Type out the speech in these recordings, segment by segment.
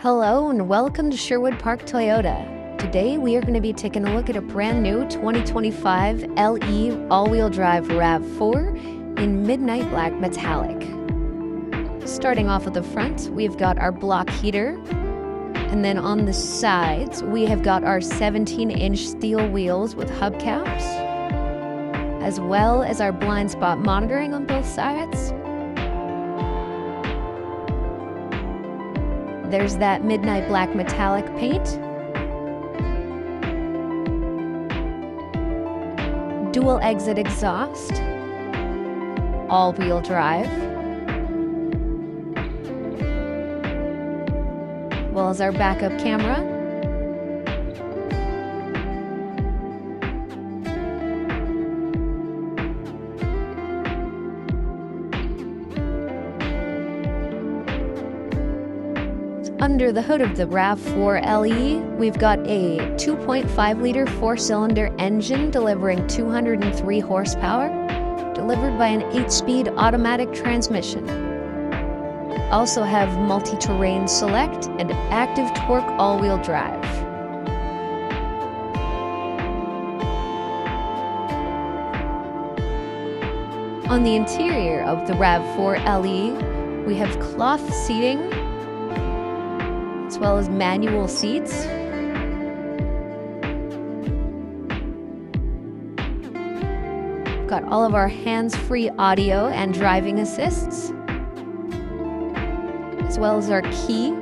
Hello and welcome to Sherwood Park Toyota. Today we are going to be taking a look at a brand new 2025 LE All-Wheel-Drive RAV4 in Midnight Black Metallic. Starting off at the front, we've got our block heater, and then on the sides we have got our 17-inch steel wheels with hubcaps, as well as our blind spot monitoring on both sides. There's that midnight black metallic paint. Dual exit exhaust. All-wheel drive. As well as our backup camera. Under the hood of the RAV4 LE, we've got a 2.5-liter 4-cylinder engine delivering 203 horsepower, delivered by an 8-speed automatic transmission. Also have multi-terrain select and active torque all-wheel drive. On the interior of the RAV4 LE, we have cloth seating, as well as manual seats. We've got all of our hands-free audio and driving assists, as well as our key.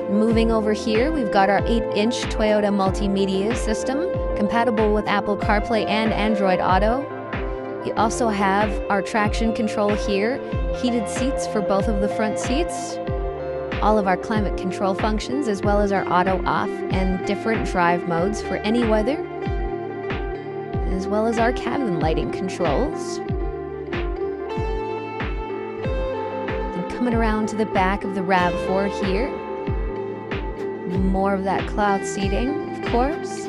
Moving over here, we've got our 8-inch Toyota multimedia system, compatible with Apple CarPlay and Android Auto. We also have our traction control here, heated seats for both of the front seats, all of our climate control functions, as well as our auto off and different drive modes for any weather, as well as our cabin lighting controls. And coming around to the back of the RAV4 here, more of that cloth seating, of course,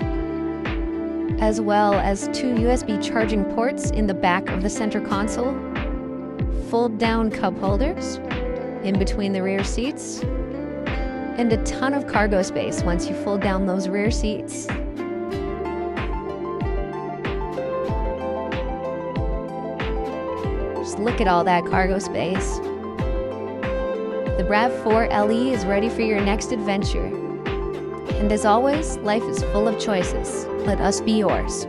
as well as 2 USB charging ports in the back of the center console, fold-down cup holders in between the rear seats, and a ton of cargo space once you fold down those rear seats. Just look at all that cargo space. The RAV4 LE is ready for your next adventure. And as always, life is full of choices. Let us be yours.